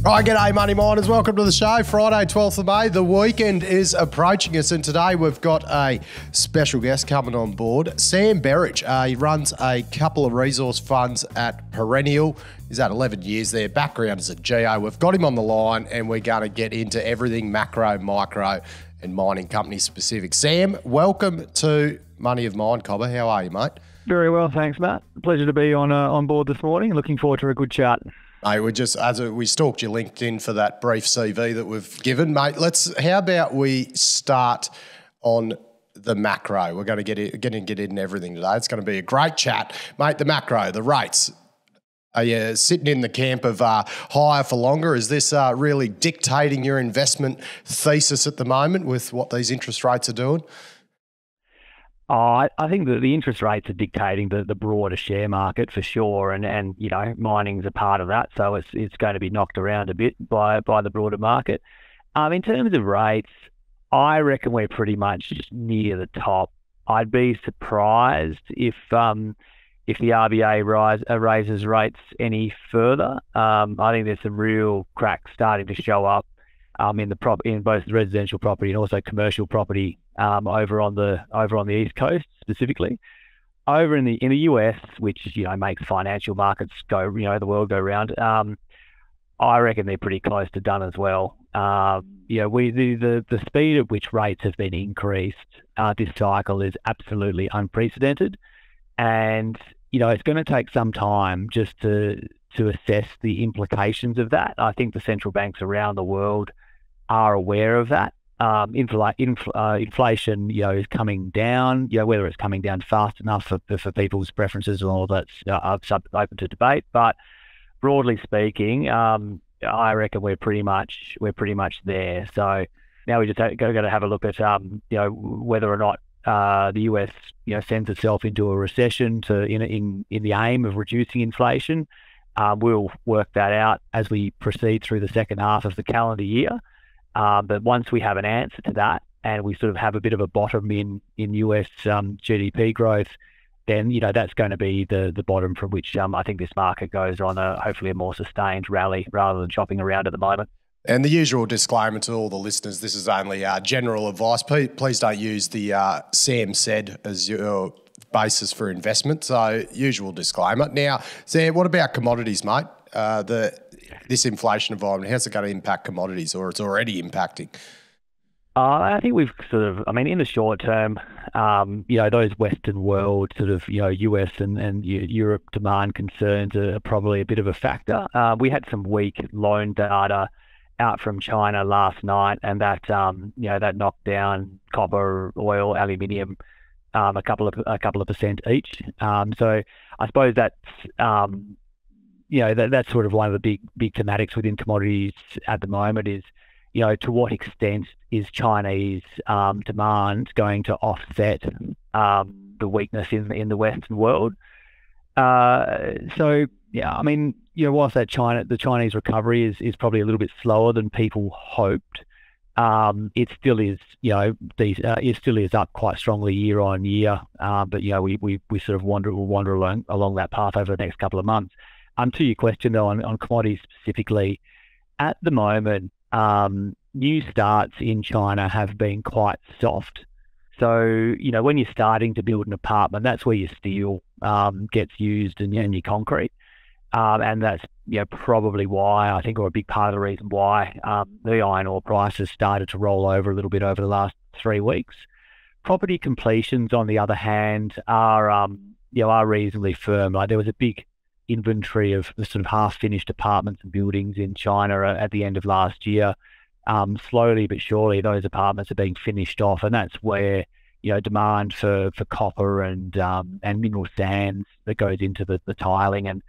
Hi, g'day Money Miners. Welcome to the show. Friday, 12th of May. The weekend is approaching us, and today we've got a special guest coming on board, Sam Berridge. He runs a couple of resource funds at Perennial. He's had 11 years there. Background as a GO. We've got him on the line, and we're going to get into everything macro, micro, and mining company specific. Sam, welcome to Money of Mine, Cobber. How are you, mate? Very well, thanks, Matt. Pleasure to be on board this morning. Looking forward to a good chat. Mate, we stalked your LinkedIn for that brief CV that we've given, mate. How about we start on the macro? We're going to get in everything today. It's going to be a great chat, mate. The macro, the rates. Are you sitting in the camp of higher for longer? Is this really dictating your investment thesis at the moment with what these interest rates are doing? I think that the interest rates are dictating the broader share market for sure, and you know, mining's a part of that, so it's going to be knocked around a bit by the broader market. In terms of rates, I reckon we're pretty much near the top. I'd be surprised if the RBA raises rates any further. I think there's some real cracks starting to show up in both residential property and also commercial property over on the East Coast specifically. Over in the US, which makes financial markets go the world go round. I reckon they're pretty close to done as well. The speed at which rates have been increased this cycle is absolutely unprecedented, and it's going to take some time just to assess the implications of that. I think the central banks around the world are aware of that. Inflation, is coming down. Whether it's coming down fast enough for people's preferences and all that's open to debate. But broadly speaking, I reckon we're pretty much there. So now we just got to have a look at whether or not the US sends itself into a recession in the aim of reducing inflation. We'll work that out as we proceed through the second half of the calendar year. But once we have an answer to that, and we sort of have a bit of a bottom in US GDP growth, then that's going to be the bottom from which I think this market goes on hopefully a more sustained rally rather than chopping around at the moment. And the usual disclaimer to all the listeners: this is only general advice. Please don't use the Sam said as your basis for investment. So usual disclaimer. Now, Sam, what about commodities, mate? This inflation environment, how's it going to impact commodities, or it's already impacting? I think we've in the short term, those Western world US and Europe demand concerns are probably a bit of a factor. We had some weak loan data out from China last night, and that that knocked down copper, oil, aluminium, a couple of percent each. So I suppose that's that's sort of one of the big thematics within commodities at the moment is, to what extent is Chinese demand going to offset the weakness in the Western world? Whilst the Chinese recovery is probably a little bit slower than people hoped, it still is, it still is up quite strongly year on year. But we sort of wander along that path over the next couple of months. To your question though, on commodities specifically, at the moment, new starts in China have been quite soft. So, when you're starting to build an apartment, that's where your steel gets used and your concrete. And that's probably why, I think, or a big part of the reason why the iron ore prices started to roll over a little bit over the last 3 weeks. Property completions, on the other hand, are reasonably firm. Like, there was a big inventory of the sort of half-finished apartments and buildings in China at the end of last year. Slowly but surely, those apartments are being finished off, and that's where demand for copper and mineral sands that goes into the tiling and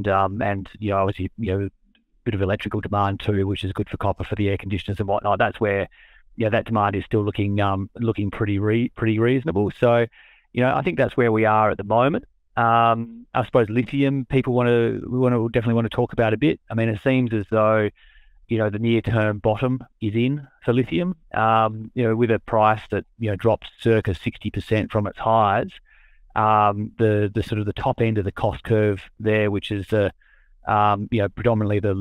obviously a bit of electrical demand too, which is good for copper for the air conditioners and whatnot. That's where that demand is still looking pretty reasonable. So I think that's where we are at the moment. I suppose lithium, people definitely want to talk about a bit. I mean, it seems as though the near-term bottom is in for lithium. With a price that drops circa 60% from its highs. The sort of the top end of the cost curve there, which is predominantly the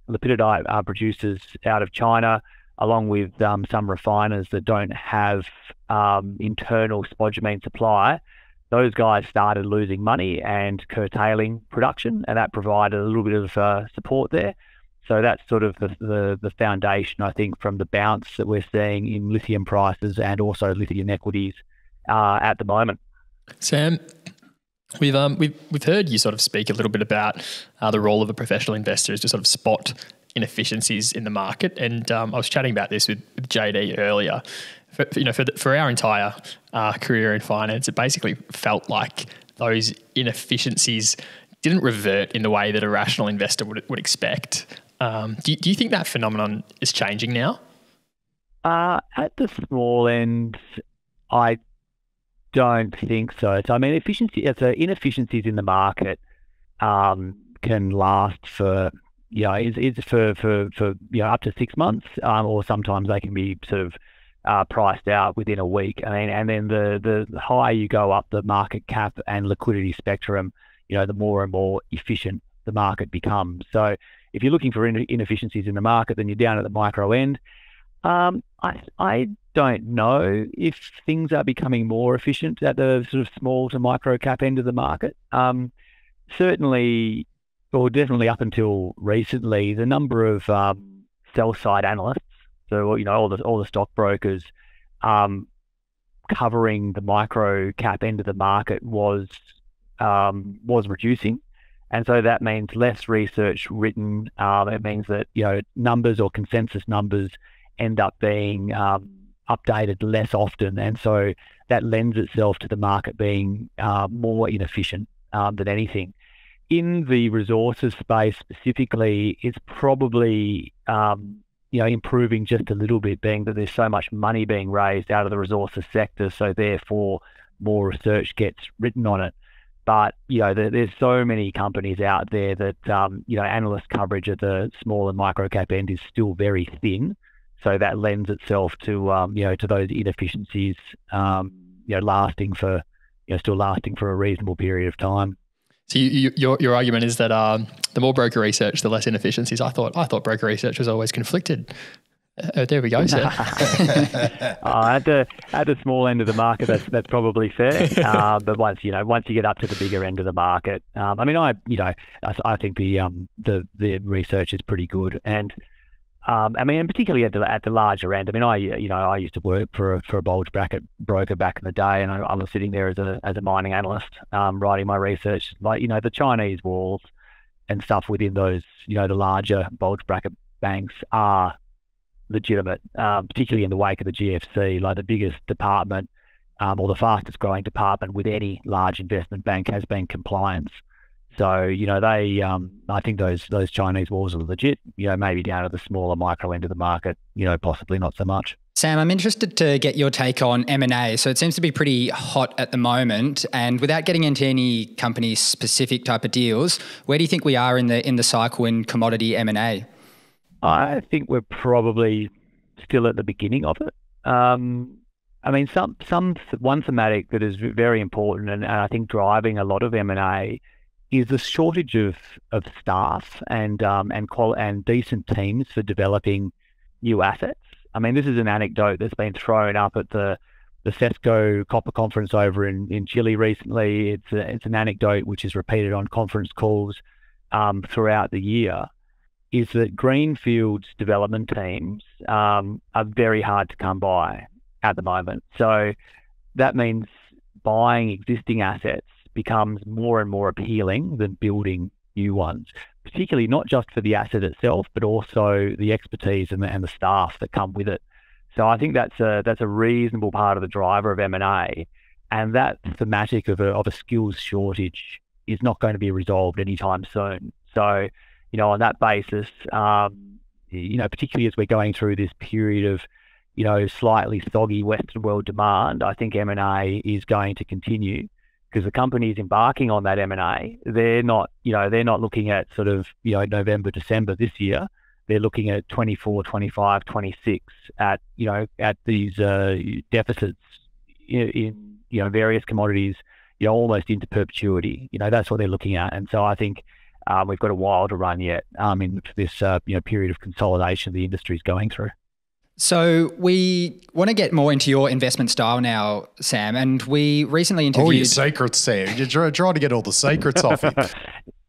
lepidolite producers out of China, along with some refiners that don't have internal spodumene supply. Those guys started losing money and curtailing production, and that provided a little bit of support there. So that's sort of the foundation, I think, from the bounce that we're seeing in lithium prices and also lithium equities at the moment. Sam, we've heard you sort of speak a little bit about the role of a professional investor is to sort of spot inefficiencies in the market, and I was chatting about this with JD earlier. For our entire career in finance, it basically felt like those inefficiencies didn't revert in the way that a rational investor would expect. Do you think that phenomenon is changing now? At the small end, I don't think so. So I mean, inefficiencies in the market can last for it's for up to 6 months, or sometimes they can be sort of priced out within a week. I mean, and then the higher you go up the market cap and liquidity spectrum, the more and more efficient the market becomes. So if you're looking for inefficiencies in the market, then you're down at the micro end. I don't know if things are becoming more efficient at the sort of small to micro cap end of the market. Certainly, or definitely up until recently, the number of sell side analysts, so all the stockbrokers covering the micro cap end of the market was reducing. And so that means less research written. It means that numbers or consensus numbers end up being updated less often, and so that lends itself to the market being more inefficient than anything. In the resources space specifically, it's probably improving just a little bit, being that there's so much money being raised out of the resources sector, so therefore more research gets written on it. But there's so many companies out there that analyst coverage at the small and micro cap end is still very thin. So that lends itself to to those inefficiencies lasting for a reasonable period of time. So your argument is that the more broker research, the less inefficiencies. I thought broker research was always conflicted. There we go, sir. At the small end of the market, that's probably fair. But once you get up to the bigger end of the market, I think the research is pretty good, and particularly at the larger end. I used to work for a bulge bracket broker back in the day, and I was sitting there as a mining analyst, writing my research, like the Chinese walls and stuff within those, the larger bulge bracket banks are legitimate, particularly in the wake of the GFC. Like the biggest department, or the fastest growing department with any large investment bank has been compliance. So, they, I think those Chinese walls are legit, maybe down at the smaller micro end of the market, possibly not so much. Sam, I'm interested to get your take on M&A. So it seems to be pretty hot at the moment, and without getting into any company-specific type of deals, where do you think we are in the cycle in commodity M&A? I think we're probably still at the beginning of it. One thematic that is very important and I think driving a lot of M&A is the shortage of staff and decent teams for developing new assets. This is an anecdote that's been thrown up at the CESCO Copper Conference over in Chile recently. It's an anecdote which is repeated on conference calls throughout the year, is that greenfields development teams are very hard to come by at the moment. So that means buying existing assets becomes more and more appealing than building new ones, particularly not just for the asset itself, but also the expertise and the staff that come with it. So I think that's a reasonable part of the driver of M&A, and that thematic of a skills shortage is not going to be resolved anytime soon. So, on that basis, particularly as we're going through this period of, slightly soggy Western world demand, I think M&A is going to continue, because the companies embarking on that M&A, they're not looking at sort of, November, December this year. They're looking at 24, 25, 26 at these deficits in various commodities, almost into perpetuity. That's what they're looking at. And so I think we've got a while to run yet in this period of consolidation the industry is going through. So we want to get more into your investment style now, Sam, and we recently interviewed... All your secrets, Sam. You're trying to get all the secrets off you.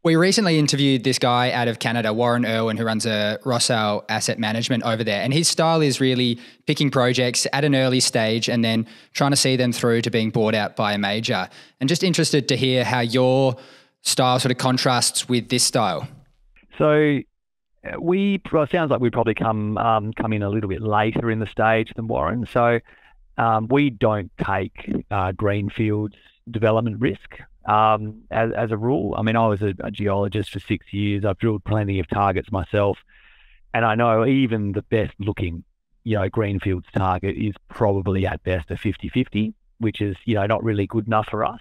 We recently interviewed this guy out of Canada, Warren Irwin, who runs a Rossell Asset Management over there. And his style is really picking projects at an early stage and then trying to see them through to being bought out by a major. And just interested to hear how your style sort of contrasts with this style. So it sounds like we probably come in a little bit later in the stage than Warren. So we don't take greenfields development risk. As a rule. I mean, I was a geologist for 6 years. I've drilled plenty of targets myself, and I know even the best looking, greenfields target is probably at best a 50-50, which is, not really good enough for us.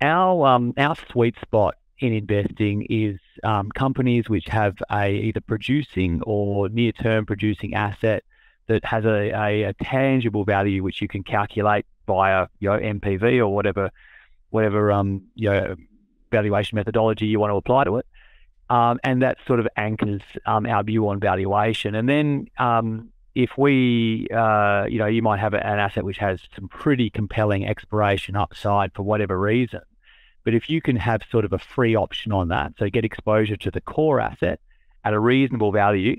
Our sweet spot in investing is companies which have a either producing or near-term producing asset that has a tangible value which you can calculate via MPV or whatever valuation methodology you want to apply to it, and that sort of anchors our view on valuation. And then if we you might have an asset which has some pretty compelling exploration upside for whatever reason, but if you can have sort of a free option on that, so get exposure to the core asset at a reasonable value,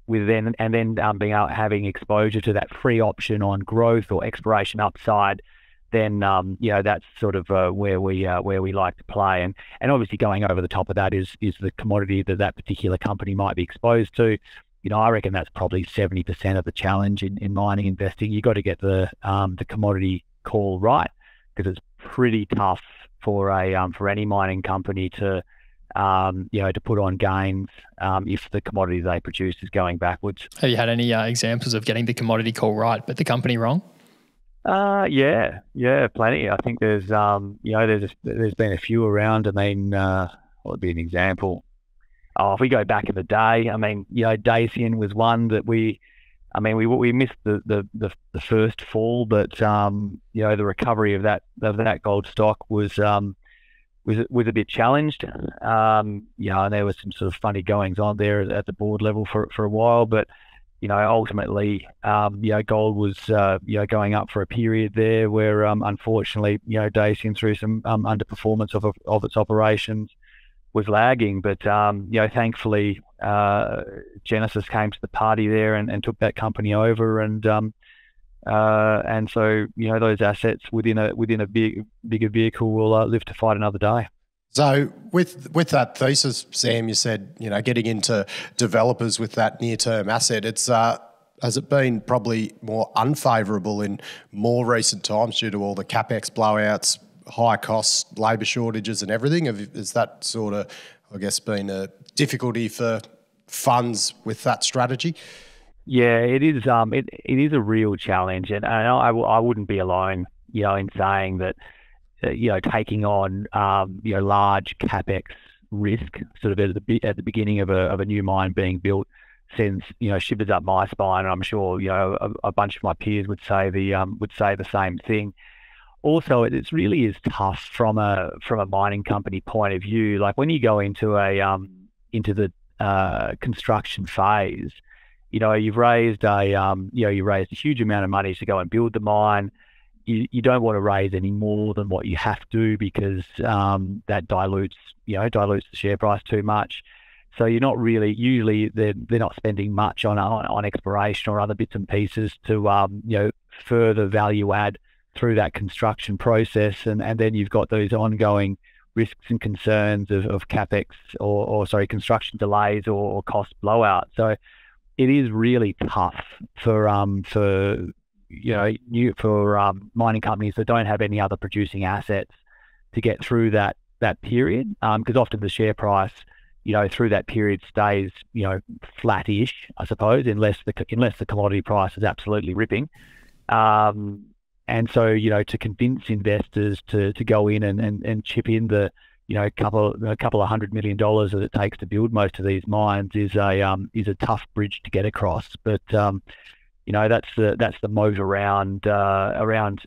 having exposure to that free option on growth or exploration upside, then that's sort of where we like to play, and obviously going over the top of that is the commodity that particular company might be exposed to. I reckon that's probably 70% of the challenge in mining investing. You got to get the commodity call right, because it's pretty tough for any mining company to put on gains if the commodity they produce is going backwards. Have you had any examples of getting the commodity call right but the company wrong? Yeah, plenty. I think there's been a few around. I mean, what would be an example? If we go back in the day, I mean, Dacian was one that we missed the first fall, but the recovery of that gold stock was a bit challenged. And there was some sort of funny goings on there at the board level for a while, but ultimately, gold was, going up for a period there where, unfortunately, Dacian through some underperformance of its operations was lagging. But, thankfully, Genesis came to the party there and took that company over. And so, those assets within a bigger vehicle will live to fight another day. So with that thesis, Sam, you said, getting into developers with that near-term asset, has it been probably more unfavourable in more recent times due to all the CapEx blowouts, high costs, labour shortages and everything? Has that sort of, I guess, been a difficulty for funds with that strategy? Yeah, it is. It is a real challenge, and I wouldn't be alone, in saying that. Taking on large capex risk, sort of at the beginning of a new mine being built, sends shivers up my spine. And I'm sure a bunch of my peers would say the same thing. Also, it really is tough from a mining company point of view. Like when you go into the construction phase, you've raised a huge amount of money to go and build the mine. You don't want to raise any more than what you have to, because that dilutes the share price too much. So you're not really, usually they're not spending much on exploration or other bits and pieces to further value add through that construction process, and then you've got those ongoing risks and concerns of capex or construction delays or cost blowout. So it is really tough for mining companies that don't have any other producing assets to get through that period, because often the share price through that period stays flat-ish, I suppose, unless the commodity price is absolutely ripping, and so to convince investors to go in and chip in the couple of $100 million that it takes to build most of these mines is a tough bridge to get across. But that's the moat around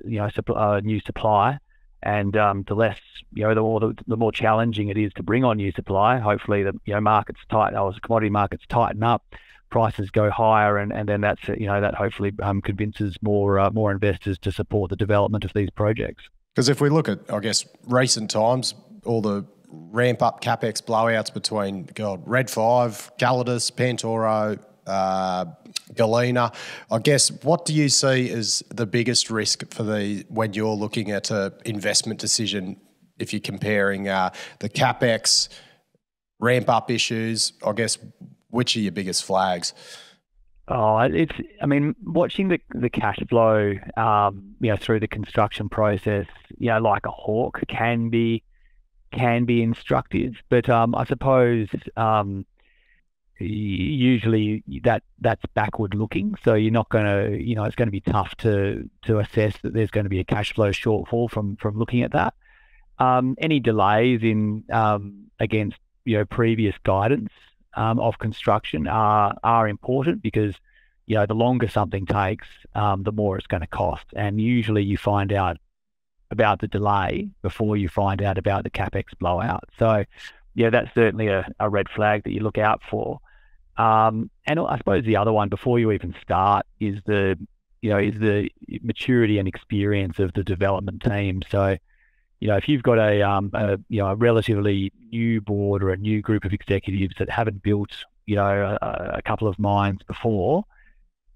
new supply, And the less, the more challenging it is to bring on new supply. Hopefully, the markets tighten, or the commodity markets tighten up, prices go higher, and then that hopefully convinces more investors to support the development of these projects. Because if we look at, I guess, recent times, all the ramp up capex blowouts between Red 5, Calidus, Pantoro, Galena, I guess, what do you see as the biggest risk for when you're looking at an investment decision, if you're comparing the capex ramp up issues? I guess, which are your biggest flags? Watching the cash flow, through the construction process, like a hawk can be instructive, but I suppose usually that's backward looking. So you're not going to, it's going to be tough to assess that there's going to be a cash flow shortfall from looking at that. Any delays in against previous guidance of construction are important, because the longer something takes, the more it's going to cost, and usually you find out about the delay before you find out about the capex blowout. So that's certainly a red flag that you look out for. And I suppose the other one before you even start is the maturity and experience of the development team. So if you've got a relatively new board or a new group of executives that haven't built a couple of mines before,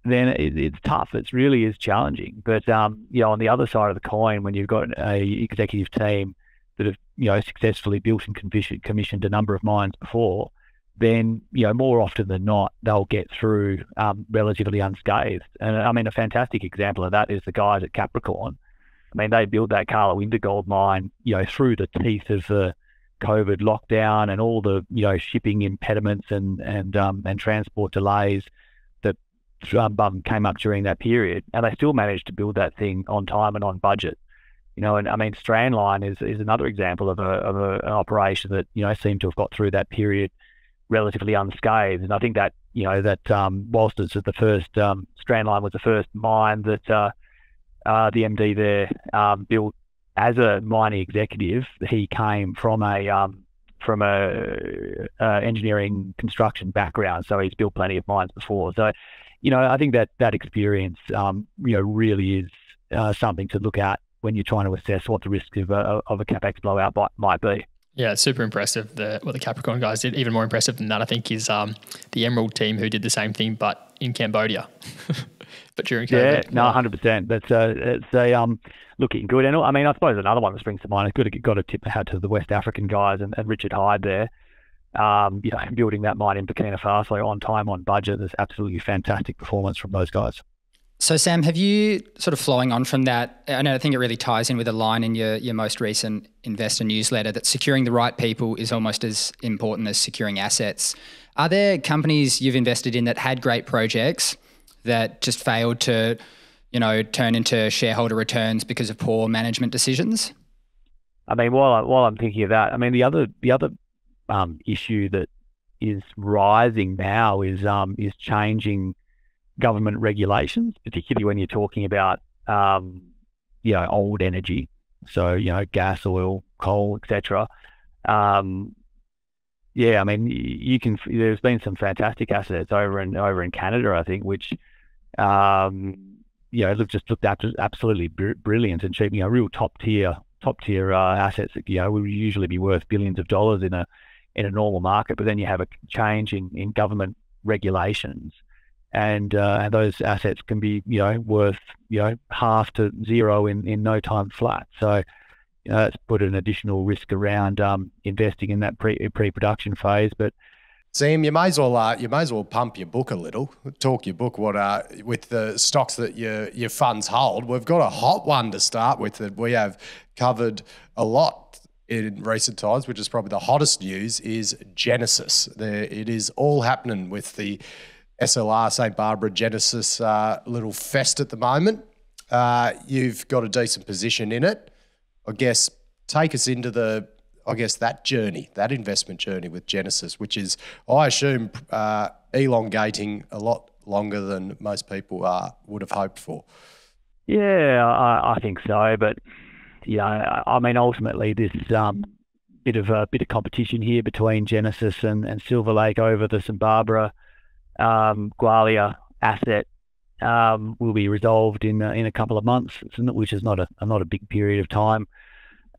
then it's tough. It really is challenging. But on the other side of the coin, when you've got a executive team that have successfully built and commissioned a number of mines before, then more often than not they'll get through relatively unscathed. And a fantastic example of that is the guys at Capricorn. They built that Carla Winter gold mine, through the teeth of the COVID lockdown and all the shipping impediments and transport delays that came up during that period, and they still managed to build that thing on time and on budget. Strandline is another example of an operation that seemed to have got through that period relatively unscathed. And I think that whilst it's the first Strandline was the first mine that the MD there built as a mining executive. He came from a engineering construction background, so he's built plenty of mines before. So I think that experience really is something to look at when you're trying to assess what the risk of a capex blowout might be. Yeah, it's super impressive what the Capricorn guys did. Even more impressive than that, I think, is the Emerald team, who did the same thing but in Cambodia. But during COVID. Yeah, no, 100%. It's looking good. And I suppose another one that springs to mind is got to tip out to the West African guys and Richard Hyde there. Building that mine in Burkina Faso on time, on budget. There's absolutely fantastic performance from those guys. So Sam, have you sort of flowing on from that, and I think it really ties in with a line in your most recent investor newsletter, that securing the right people is almost as important as securing assets. Are there companies you've invested in that had great projects that just failed to, turn into shareholder returns because of poor management decisions? While I'm thinking of that, the other issue that is rising now is changing government regulations, particularly when you're talking about old energy, so gas, oil, coal, etc. There's been some fantastic assets over in Canada, I think, which just looked absolutely brilliant and cheap. Real top tier assets that would usually be worth billions of dollars in a normal market, but then you have a change in government regulations, and those assets can be worth half to zero in no time flat. So that's put an additional risk around investing in that pre-production phase. But Sam, you may as well pump your book a little. Talk your book. With the stocks that your funds hold. We've got a hot one to start with that we have covered a lot in recent times, which is probably the hottest news, is Genesis. It is all happening with the SLR St Barbara Genesis little fest at the moment. You've got a decent position in it. I guess take us into that journey, that investment journey with Genesis, which is, I assume, elongating a lot longer than most people would have hoped for. Yeah, I think so. But I mean, ultimately this bit of competition here between Genesis and Silver Lake over the St Barbara Gwalia asset will be resolved in a couple of months, which is not a big period of time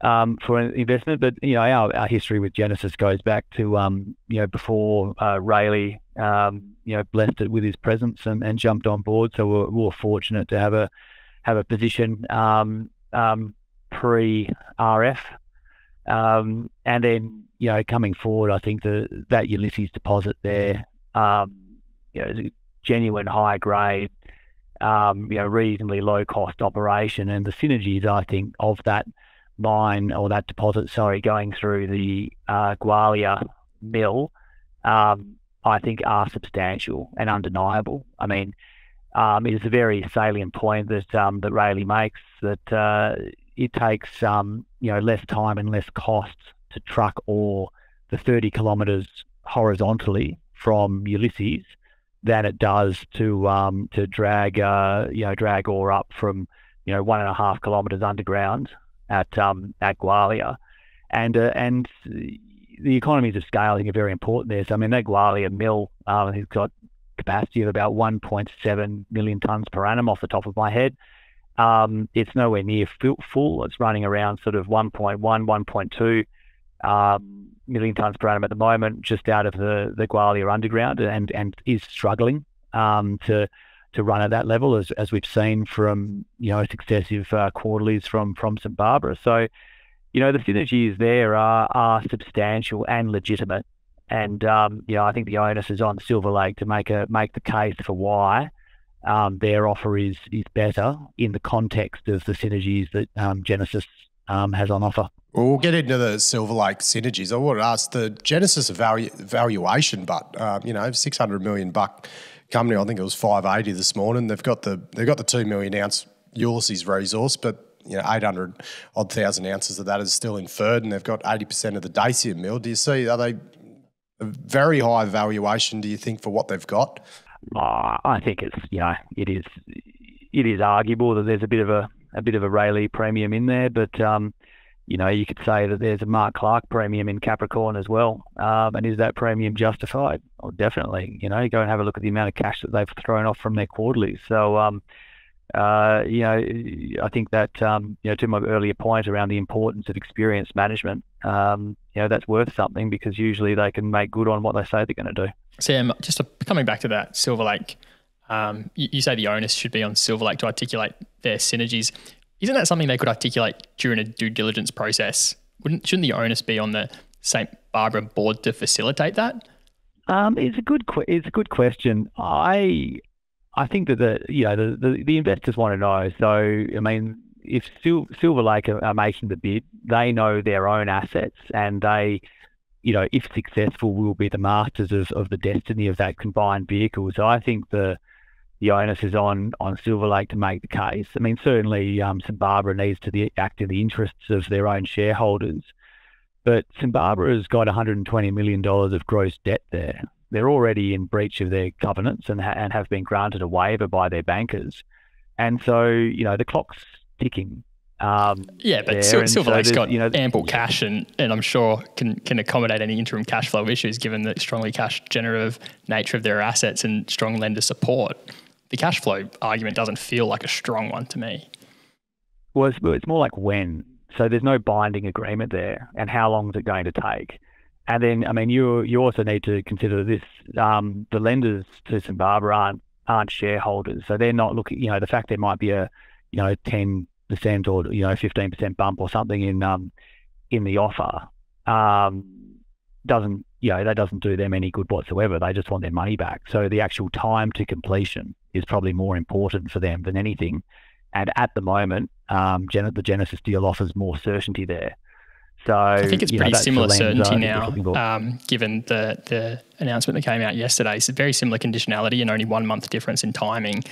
for an investment. But our history with Genesis goes back to before Rayleigh blessed it with his presence and jumped on board. So we're fortunate to have a position pre RF, and then coming forward, I think that Ulysses deposit there, is a genuine high grade, reasonably low cost operation, and the synergies I think of that mine or that deposit, going through the Gwalia mill, I think are substantial and undeniable. I mean, it is a very salient point that Rayleigh makes, that it takes less time and less costs to truck ore the 30 kilometres horizontally from Ulysses than it does to drag ore up from 1.5 kilometres underground at Gwalia, and the economies of scale I think are very important there. So I mean, that Gwalia mill has got capacity of about 1.7 million tonnes per annum off the top of my head. It's nowhere near full. It's running around sort of 1.1, 1.2 million tonnes per annum at the moment, just out of the Gwalia underground, and is struggling to run at that level, as we've seen from successive quarterlies from St Barbara. So the synergies there are substantial and legitimate, and I think the onus is on Silver Lake to make the case for why their offer is better in the context of the synergies that Genesis has on offer. Well, we'll get into the Silver Lake synergies. I want to ask the Genesis valuation, but $600 million company. I think it was 580 this morning. They've got the 2 million ounce Ulysses resource, but 800 odd thousand ounces of that is still inferred, and they've got 80% of the Dacian mill. Do you see? Are they a very high valuation? Do you think, for what they've got? I think it's it is arguable that there's a bit of a Rayleigh premium in there, but you could say that there's a Mark Clark premium in Capricorn as well. And is that premium justified? Well, definitely. Go and have a look at the amount of cash that they've thrown off from their quarterlies. So, I think that, to my earlier point around the importance of experienced management, that's worth something, because usually they can make good on what they say they're going to do. Sam, just coming back to that Silver Lake, you say the onus should be on Silver Lake to articulate their synergies. Isn't that something they could articulate during a due diligence process? Shouldn't the onus be on the St Barbara board to facilitate that? It's a good question. I think that the investors want to know. So I mean, if Silver Lake are making the bid, they know their own assets, and they, if successful, will be the masters of the destiny of that combined vehicle. So I think the onus is on Silver Lake to make the case. I mean, certainly St Barbara needs to act in the interests of their own shareholders, but St Barbara has got $120 million of gross debt there. They're already in breach of their covenants and have been granted a waiver by their bankers. And so, the clock's ticking. But Silver Lake's got ample cash and I'm sure can accommodate any interim cash flow issues, given the strongly cash generative nature of their assets and strong lender support. The cash flow argument doesn't feel like a strong one to me. Well, it's more like when. So there's no binding agreement there, and how long is it going to take? And then, I mean, you also need to consider this. The lenders to St Barbara aren't shareholders, so they're not looking. The fact there might be a 10% or 15% bump or something in the offer doesn't do them any good whatsoever. They just want their money back. So the actual time to completion is probably more important for them than anything. And at the moment, the Genesis deal offers more certainty there. So I think it's pretty similar certainty now, given the announcement that came out yesterday. It's a very similar conditionality and only 1 month difference in timing.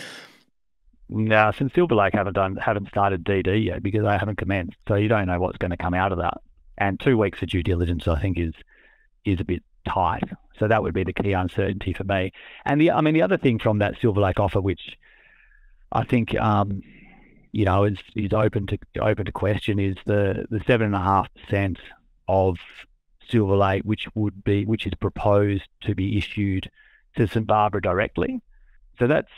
Now, since Silver Lake haven't started DD yet, because they haven't commenced, so you don't know what's going to come out of that. And 2 weeks of due diligence, I think, is a bit tight. So that would be the key uncertainty for me. And the other thing from that Silver Lake offer, which I think is open to question is the 7.5% of Silver Lake, which is proposed to be issued to St Barbara directly. So that's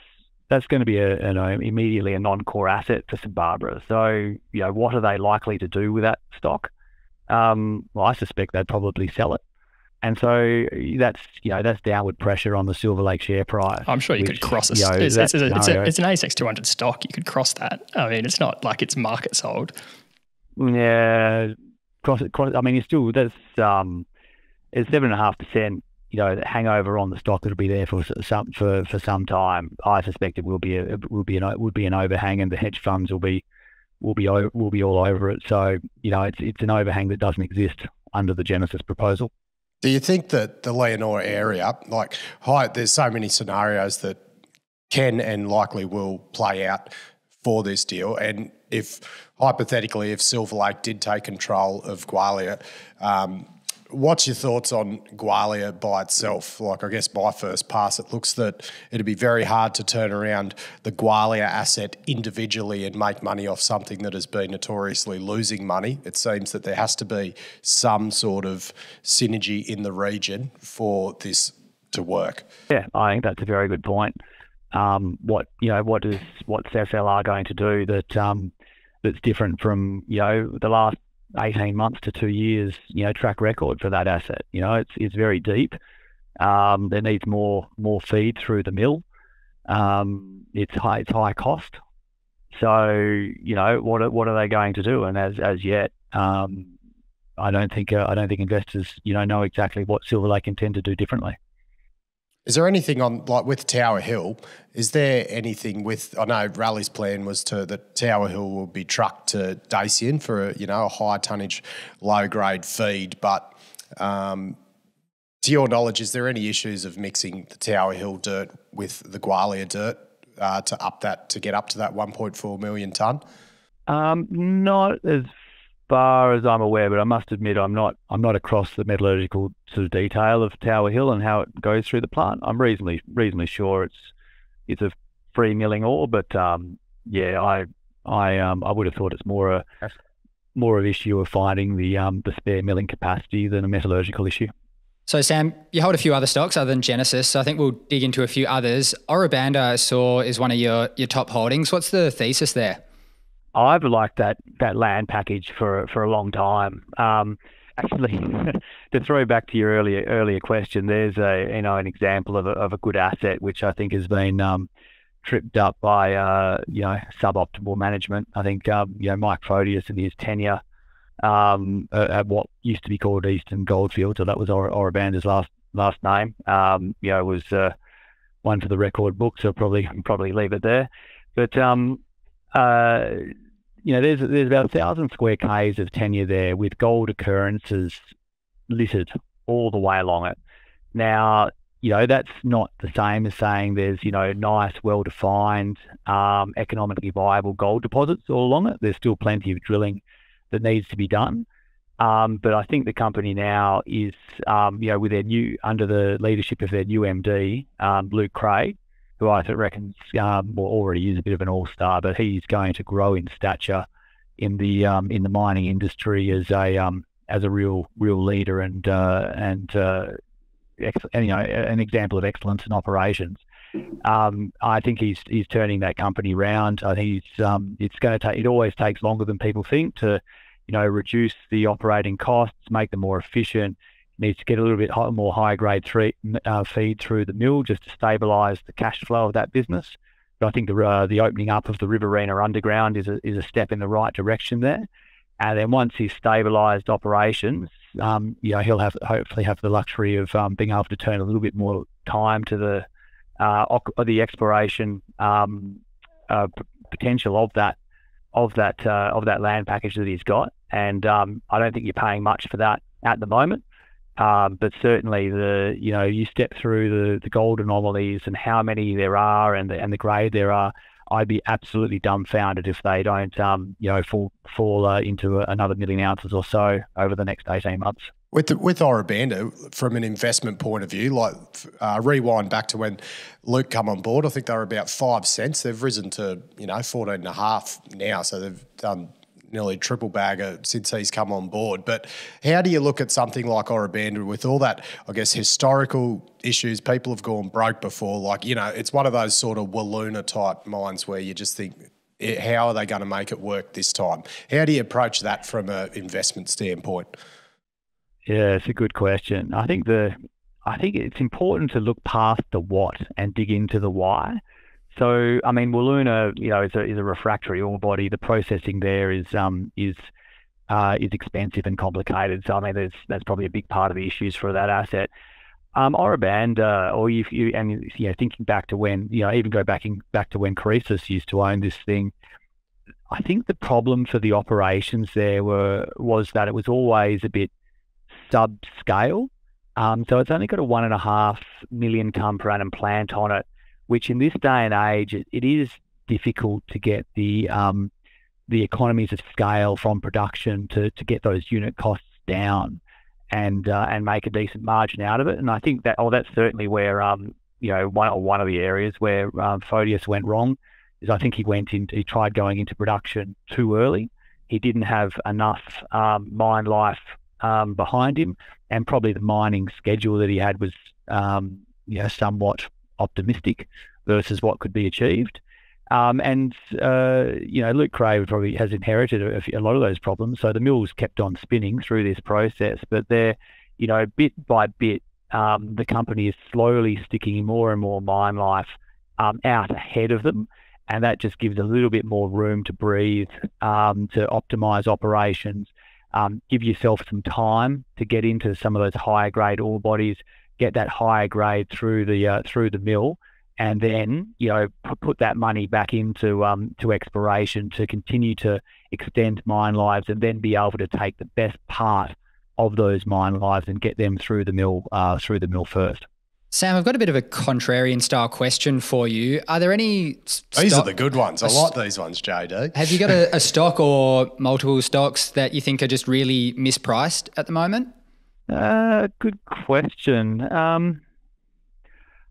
going to be immediately a non-core asset for St Barbara. So what are they likely to do with that stock? Well, I suspect they'd probably sell it. And so that's downward pressure on the Silver Lake share price. I'm sure you could cross it. It's an ASX 200 stock. You could cross that. I mean, it's not like it's market sold. Yeah, cross it. I mean, it's 7.5%. Hangover on the stock that'll be there for some time. I suspect it will be an overhang, and the hedge funds will be all over it. So it's an overhang that doesn't exist under the Genesis proposal. Do you think that the Leonora area, there's so many scenarios that can and likely will play out for this deal, and if hypothetically, if Silver Lake did take control of Gwalia, what's your thoughts on Gwalia by itself? I guess my first pass, it looks that it'd be very hard to turn around the Gwalia asset individually and make money off something that has been notoriously losing money. It seems that there has to be some sort of synergy in the region for this to work. Yeah, I think that's a very good point. What's SLR going to do that's different from the last 18 months to 2 years, track record for that asset. It's very deep. There needs more feed through the mill. It's high cost. So, what are they going to do? And as yet, I don't think investors, know exactly what Silver Lake intend to do differently. Is there anything on, with Tower Hill, is there anything I know Raleig's plan was that Tower Hill will be trucked to Dacian for a high tonnage, low grade feed, but to your knowledge, is there any issues of mixing the Tower Hill dirt with the Gwalia dirt to get up to that 1.4 million tonne? Not as far as I'm aware, but I must admit I'm not across the metallurgical sort of detail of Tower Hill and how it goes through the plant. I'm reasonably sure it's a free milling ore, but I would have thought it's more of issue of finding the spare milling capacity than a metallurgical issue. So Sam, you hold a few other stocks other than Genesis, so I think we'll dig into a few others. Banda, I saw, is one of your top holdings. What's the thesis there? I've liked that land package for a long time. Actually, to throw back to your earlier question, there's an example of a good asset which I think has been tripped up by suboptimal management. I think Mike Proteus in his tenure at what used to be called Eastern Goldfields, so that was Banda's last name. Was one for the record book, so probably leave it there. But there's about 1,000 square k's of tenure there with gold occurrences littered all the way along it. Now, that's not the same as saying there's, nice, well-defined, economically viable gold deposits all along it. There's still plenty of drilling that needs to be done. But I think the company now is, with under the leadership of their new MD, Luke Craig, who I reckon already is a bit of an all-star, but he's going to grow in stature in the mining industry as a real leader and an example of excellence in operations. I think he's turning that company around. I think it's going to take. It always takes longer than people think to, reduce the operating costs, make them more efficient. Needs to get a little bit more high-grade feed through the mill just to stabilise the cash flow of that business. But I think the opening up of the Riverina underground is a step in the right direction there. And then once he's stabilised operations, he'll hopefully have the luxury of being able to turn a little bit more time to the exploration potential of that land package that he's got. And I don't think you're paying much for that at the moment. But certainly you step through the gold anomalies and how many there are and the grade there are, I'd be absolutely dumbfounded if they don't fall into another 1 million ounces or so over the next 18 months. With Ora Banda, from an investment point of view, like rewind back to when Luke come on board, I think they were about 5 cents. They've risen to 14.5 now, so they've done nearly triple bagger since he's come on board. But how do you look at something like Ora Banda with all that, I guess, historical issues? People have gone broke before. Like, it's one of those sort of Walloona type mines where you just think, how are they going to make it work this time? How do you approach that from an investment standpoint? Yeah, it's a good question. I think it's important to look past the what and dig into the why. So, I mean, Walloona, is a refractory ore body. The processing there is expensive and complicated. So, I mean, that's probably a big part of the issues for that asset. Ora Banda, or thinking back to when, even go back to when Thesis used to own this thing. I think the problem for the operations there was that it was always a bit subscale. So it's only got a 1.5 million tonne per annum plant on it, which in this day and age, it is difficult to get the economies of scale from production to get those unit costs down and make a decent margin out of it. And I think that's certainly where one of the areas where Photius went wrong is I think he tried going into production too early. He didn't have enough mine life behind him, and probably the mining schedule that he had was somewhat optimistic versus what could be achieved. Luke Cray probably has inherited a lot of those problems. So the mill's kept on spinning through this process, but they're, bit by bit, the company is slowly sticking more and more mine life out ahead of them. And that just gives a little bit more room to breathe, to optimize operations, give yourself some time to get into some of those higher grade ore bodies, get that higher grade through the mill, and then put that money back into to exploration to continue to extend mine lives, and then be able to take the best part of those mine lives and get them through the mill first. Sam, I've got a bit of a contrarian style question for you. Are there any These are the good ones. I like these ones, JD. Have you got a stock or multiple stocks that you think are just really mispriced at the moment? Good question.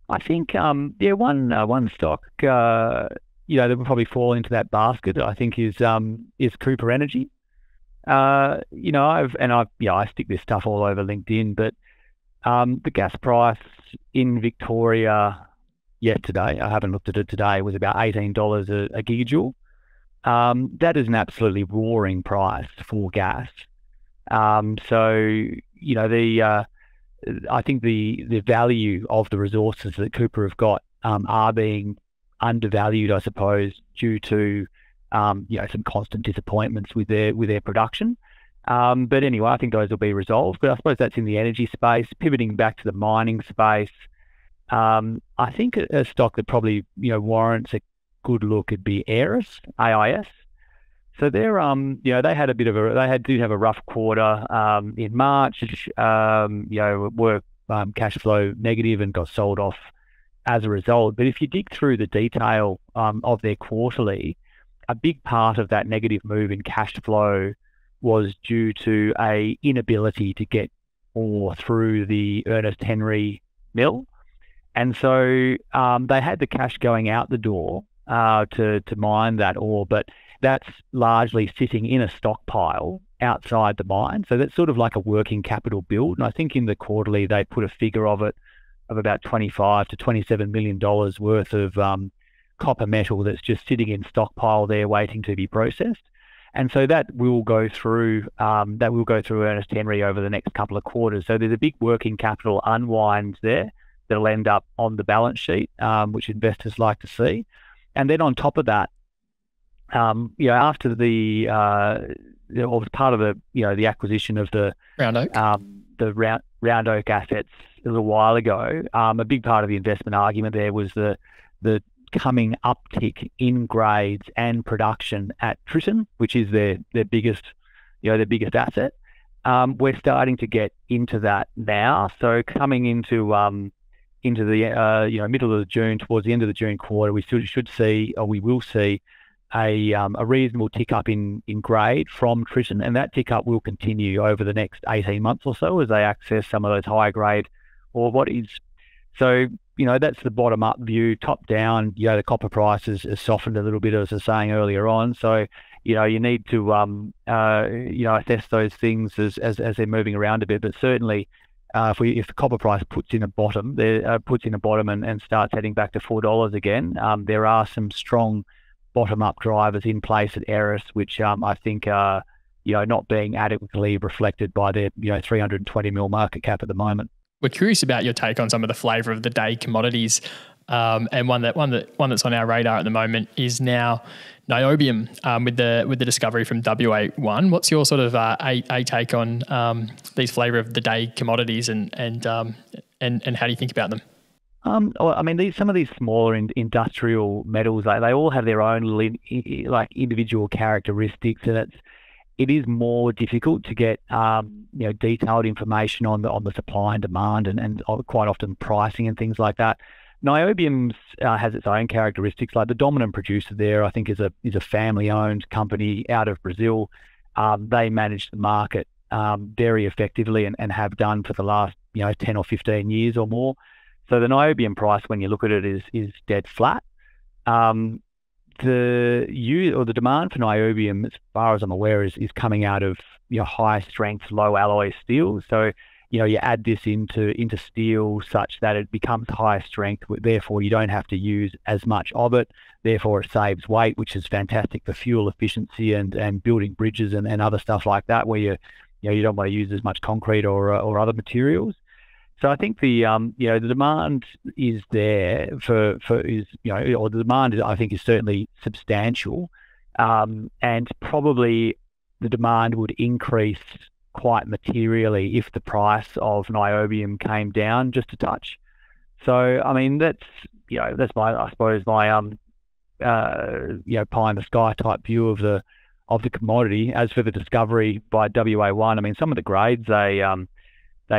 I think one stock that would probably fall into that basket, I think, is Cooper Energy. I stick this stuff all over LinkedIn, but the gas price in Victoria yesterday, I haven't looked at it today, was about $18 a gigajoule. That is an absolutely roaring price for gas. I think the value of the resources that Cooper have got are being undervalued, I suppose, due to some constant disappointments with their production. But anyway, I think those will be resolved. But I suppose that's in the energy space. Pivoting back to the mining space, I think a stock that probably warrants a good look would be AIS. So they're they did have a rough quarter in March. Were cash flow negative and got sold off as a result. But if you dig through the detail of their quarterly, a big part of that negative move in cash flow was due to a inability to get ore through the Ernest Henry mill. And so they had the cash going out the door to mine that ore, but that's largely sitting in a stockpile outside the mine. So that's sort of like a working capital build. And I think in the quarterly, they put a figure of about $25 to $27 million worth of copper metal that's just sitting in stockpile there waiting to be processed. And so that will go through Ernest Henry over the next couple of quarters. So there's a big working capital unwind there that'll end up on the balance sheet, which investors like to see. And then on top of that, after was part of the acquisition of the Round Oak, the Round Oak assets a little while ago, a big part of the investment argument there was the coming uptick in grades and production at Tritton, which is their biggest asset. We're starting to get into that now. So coming into the middle of June, towards the end of the June quarter, we should see, or we will see, a reasonable tick up in grade from Tritton, and that tick up will continue over the next 18 months or so as they access some of those higher grade ore bodies. So, that's the bottom up view. Top down, the copper price has softened a little bit, as I was saying earlier on. So, you need to, assess those things as they're moving around a bit. But certainly, if the copper price puts in a bottom and starts heading back to $4 again, there are some strong bottom up drivers in place at Eris, which I think are, not being adequately reflected by their, 320 mil market cap at the moment. We're curious about your take on some of the flavour of the day commodities, and one that's on our radar at the moment is now niobium, with the discovery from WA1. What's your sort of a take on these flavour of the day commodities, and how do you think about them? I mean, some of these smaller industrial metals, they all have their own like individual characteristics, and it is more difficult to get detailed information on the supply and demand and quite often pricing and things like that. Niobium has its own characteristics. Like the dominant producer there, I think, is a family-owned company out of Brazil. They manage the market very effectively and have done for the last 10 or 15 years or more. So the niobium price, when you look at it, is dead flat. The demand for niobium, as far as I'm aware, is coming out of high strength, low alloy steel. So you add this into steel such that it becomes high strength. Therefore, you don't have to use as much of it. Therefore, it saves weight, which is fantastic for fuel efficiency and building bridges and other stuff like that, where you don't want to use as much concrete or other materials. So I think the demand is there or the demand I think is certainly substantial, and probably the demand would increase quite materially if the price of niobium came down just a touch. So I mean that's my pie in the sky type view of the commodity. As for the discovery by WA1, I mean some of the grades they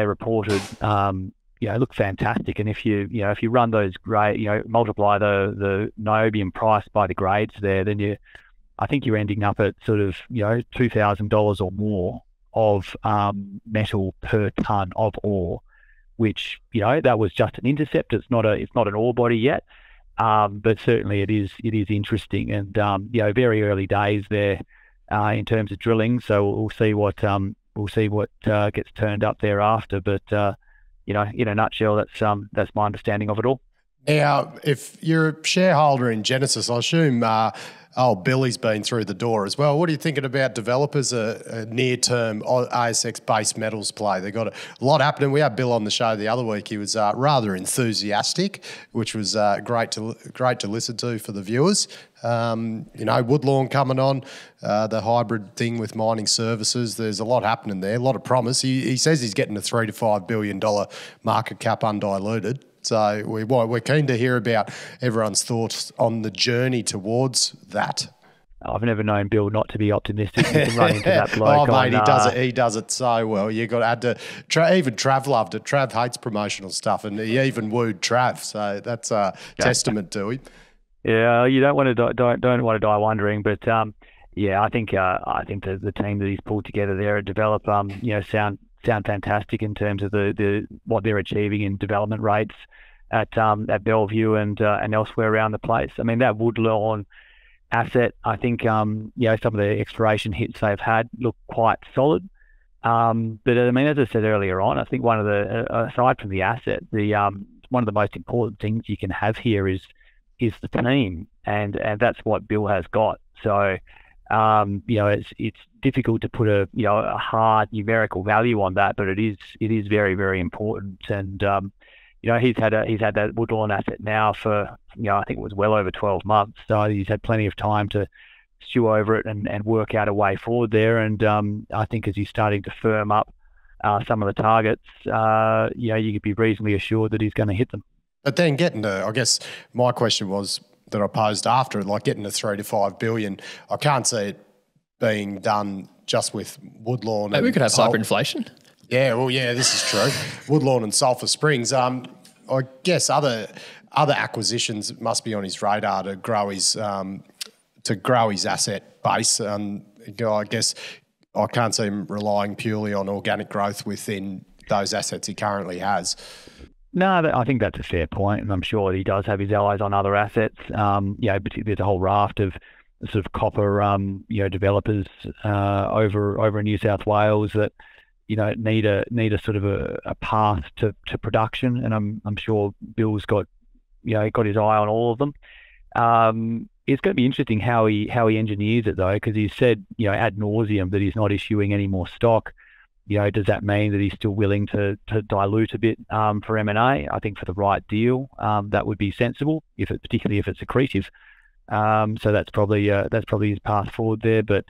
reported, look fantastic. And if you run those grade, multiply the niobium price by the grades there, then I think you're ending up at sort of $2,000 or more of metal per ton of ore, which that was just an intercept. It's not an ore body yet, but certainly it is interesting and very early days there in terms of drilling. So we'll see what. We'll see what gets turned up thereafter, but in a nutshell, that's my understanding of it all. Now, if you're a shareholder in Genesis, I assume Billy's been through the door as well. What are you thinking about developers, a near-term ASX-based metals play? They've got a lot happening. We had Bill on the show the other week. He was rather enthusiastic, which was great to listen to for the viewers. Woodlawn coming on, the hybrid thing with mining services. There's a lot happening there, a lot of promise. He says he's getting a $3 to $5 billion market cap undiluted. So we're keen to hear about everyone's thoughts on the journey towards that. I've never known Bill not to be optimistic. You can run into that bloke. Oh, mate, he does it so well. You got to add to even Trav loved it. Trav hates promotional stuff, and he even wooed Trav. So that's a testament to him. Yeah, you don't want to die wondering, but I think the team that he's pulled together there at Develop, sound fantastic in terms of the what they're achieving in development rates at Bellevue and elsewhere around the place. I mean, that Woodlawn asset, I think some of the exploration hits they've had look quite solid. But I mean, as I said earlier on, I think one of the aside from the asset, one of the most important things you can have here is the team, and that's what Bill has got. So it's difficult to put a hard numerical value on that, but it is very, very important. And he's had that Woodlawn asset now for I think it was well over 12 months. So he's had plenty of time to stew over it and work out a way forward there. And I think as he's starting to firm up some of the targets, you could be reasonably assured that he's going to hit them. But then I guess my question was that I posed after, like getting to $3 to $5 billion, I can't see it being done just with Woodlawn. We could have hyperinflation. Yeah, this is true. Woodlawn and Sulphur Springs. I guess other acquisitions must be on his radar to grow his to grow his asset base. I guess I can't see him relying purely on organic growth within those assets he currently has. No, I think that's a fair point, and I'm sure he does have his eyes on other assets. But there's a whole raft of sort of copper, developers over in New South Wales that need a sort of a path to production, and I'm sure Bill's got his eye on all of them. It's going to be interesting how he engineers it though, because he said ad nauseum that he's not issuing any more stock. Does that mean that he's still willing to dilute a bit for M&A? I think for the right deal, that would be sensible, particularly if it's accretive. So that's probably his path forward there. But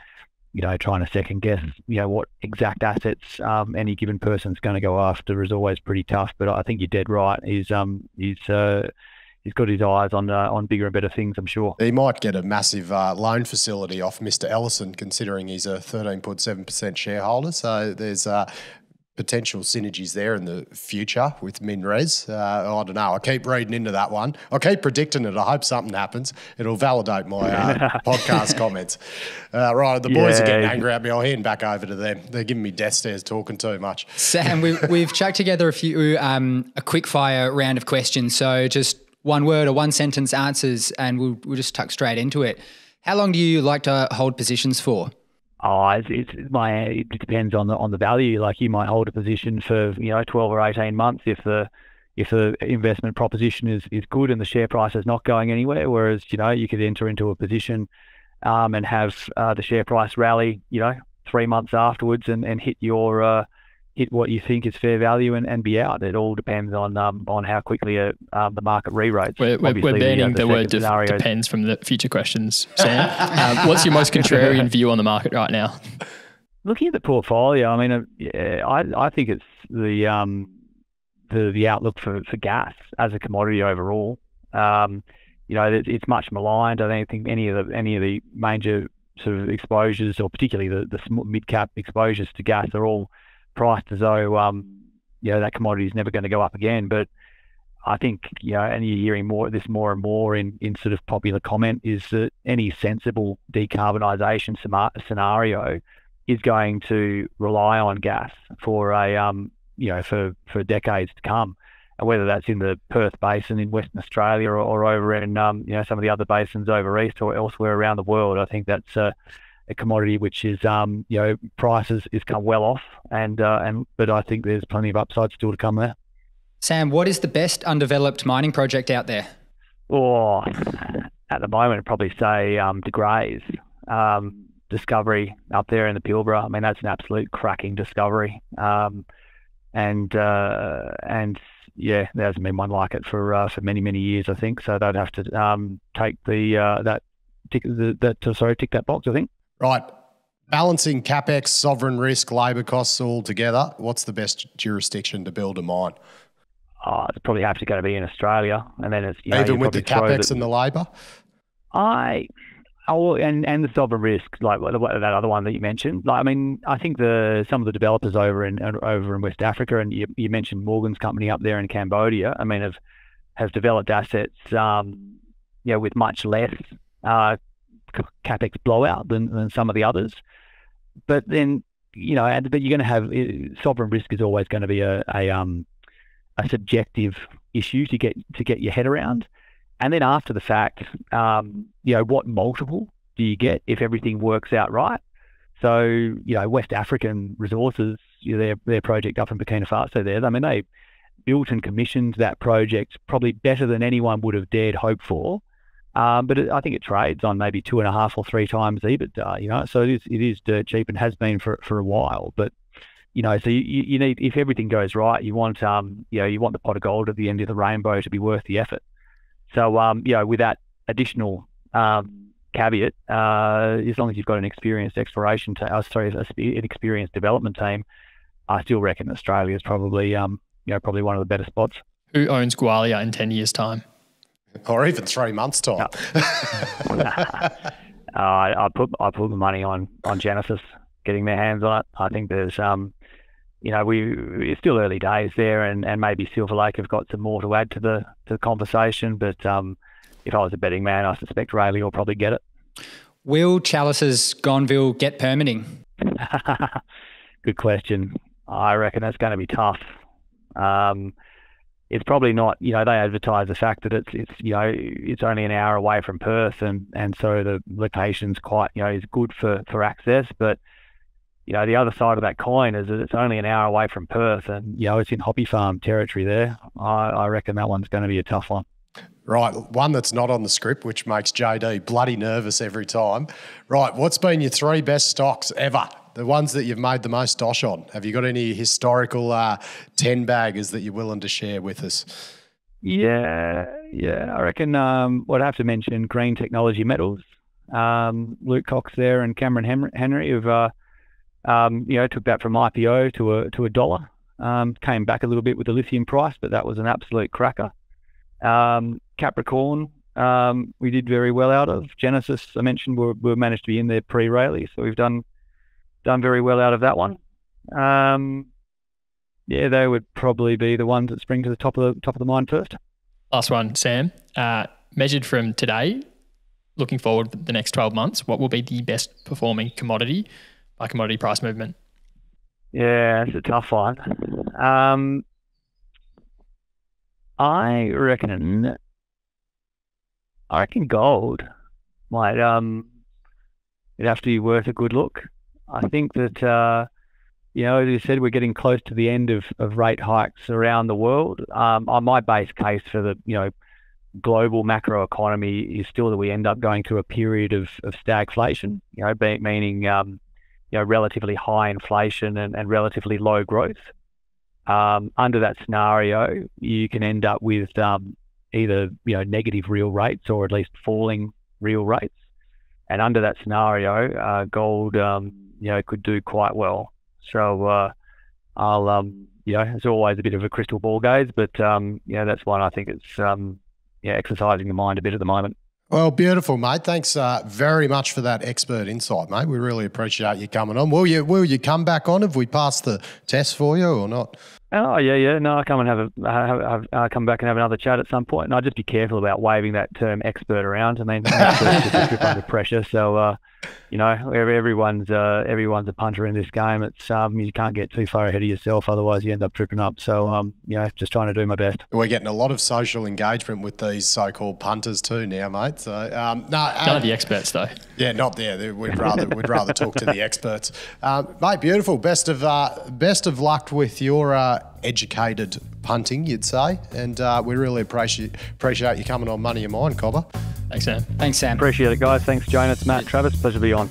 trying to second guess what exact assets any given person's going to go after is always pretty tough. But I think you're dead right. He's got his eyes on bigger and better things, I'm sure. He might get a massive loan facility off Mr. Ellison, considering he's a 13.7% shareholder. So there's potential synergies there in the future with MinRes. I don't know. I keep reading into that one. I keep predicting it. I hope something happens. It'll validate my podcast comments. Right, the boys are getting angry at me. I'll hand back over to them. They're giving me death stares talking too much. Sam, we've chucked together a quick fire round of questions. So just one word or one sentence answers, and we'll just tuck straight into it. How long do you like to hold positions for? It depends on the value. Like, you might hold a position for 12 or 18 months if the investment proposition is good and the share price is not going anywhere. Whereas you could enter into a position and have the share price rally 3 months afterwards and hit hit what you think is fair value and be out. It all depends on how quickly the market re-rates. We're banning the word depends from the future questions, Sam. What's your most contrarian view on the market right now? Looking at the portfolio, I mean, I think it's the outlook for gas as a commodity overall. It's much maligned. I don't think any of the major sort of exposures, or particularly the mid cap exposures to gas, are all priced as though that commodity is never going to go up again. But I think and you're hearing more and more in sort of popular comment, is that any sensible decarbonisation scenario is going to rely on gas for for decades to come, and whether that's in the Perth Basin in Western Australia or over in some of the other basins over east or elsewhere around the world. I think that's a commodity which is prices is come well off, but I think there's plenty of upside still to come there. Sam, what is the best undeveloped mining project out there? Oh, at the moment, I'd probably say De Grey's discovery up there in the Pilbara. I mean, that's an absolute cracking discovery, and there hasn't been one like it for many years, I think. So they'd have to take tick that box, I think. Right. Balancing CapEx, sovereign risk, labour costs all together, what's the best jurisdiction to build a mine? It's probably have to go to be in Australia, and then it's even with the CapEx and the labour. And the sovereign risk, like that other one that you mentioned. Like, I mean, I think some of the developers over in West Africa, and you mentioned Morgan's company up there in Cambodia. I mean, have developed assets, with much less CapEx blowout than some of the others. But then, but you're going to have sovereign risk is always going to be a subjective issue to get your head around. And then after the fact, what multiple do you get if everything works out right? So, West African Resources, their project up in Burkina Faso there, I mean, they built and commissioned that project probably better than anyone would have dared hope for. But I think it trades on maybe 2.5 or 3 times EBITDA, so it is dirt cheap and has been for a while. But, so you need, if everything goes right, you want the pot of gold at the end of the rainbow to be worth the effort. So, with that additional caveat, as long as you've got an experienced an experienced development team, I still reckon Australia is probably one of the better spots. Who owns Gwalia in 10 years' time? Or even 3 months' time. I put the money on Genesis getting their hands on it. I think there's it's still early days there, and maybe Silver Lake have got some more to add to the conversation. But if I was a betting man, I suspect Rayleigh will probably get it. Will Chalice's Gonneville get permitting? Good question. I reckon that's going to be tough. It's probably not, they advertise the fact that it's only an hour away from Perth and so the location's quite, is good for access. But, the other side of that coin is that it's only an hour away from Perth and, it's in hobby farm territory there. I reckon that one's going to be a tough one. Right, one that's not on the script, which makes JD bloody nervous every time. Right, what's been your 3 best stocks ever? The ones that you've made the most dosh on. Have you got any historical 10-baggers that you're willing to share with us? Yeah. I reckon I'd have to mention Green Technology Metals. Luke Cox there and Cameron Henry have, took that from IPO to a dollar. Came back a little bit with the lithium price, but that was an absolute cracker. Capricorn, we did very well out of. Genesis, I mentioned, we managed to be in there pre-Rayleigh, so we've done very well out of that one. They would probably be the ones that spring to the top of the mind first. Last one, Sam. Measured from today, looking forward for the next 12 months, what will be the best performing commodity by commodity price movement? Yeah, it's a tough one. I reckon gold might it'd have to be worth a good look. I think that as you said, we're getting close to the end of rate hikes around the world. On my base case for the global macro economy is still that we end up going through a period of stagflation. Meaning relatively high inflation and relatively low growth. Under that scenario, you can end up with either negative real rates or at least falling real rates. And under that scenario, gold could do quite well. So I'll it's always a bit of a crystal ball gaze, but that's one I think it's exercising the mind a bit at the moment. Well, beautiful, mate. Thanks very much for that expert insight, mate. We really appreciate you coming on. Will you come back on? Have we passed the test for you or not? Oh yeah. No, I'll come and have come back and have another chat at some point. And I'll just be careful about waving that term expert around. I mean, experts just grip under pressure. So everyone's a punter in this game. It's you can't get too far ahead of yourself, otherwise you end up tripping up. So just trying to do my best. We're getting a lot of social engagement with these so-called punters too now, mate. So none of the experts though. Yeah, not there. We'd rather talk to the experts, mate. Beautiful. Best of luck with your educated punting, you'd say, and we really appreciate you coming on Money in Mine, Cobber. Thanks, Sam. Thanks, Sam. Appreciate it, guys. Thanks, Jonah. It's Matt, Travis. Pleasure to be on.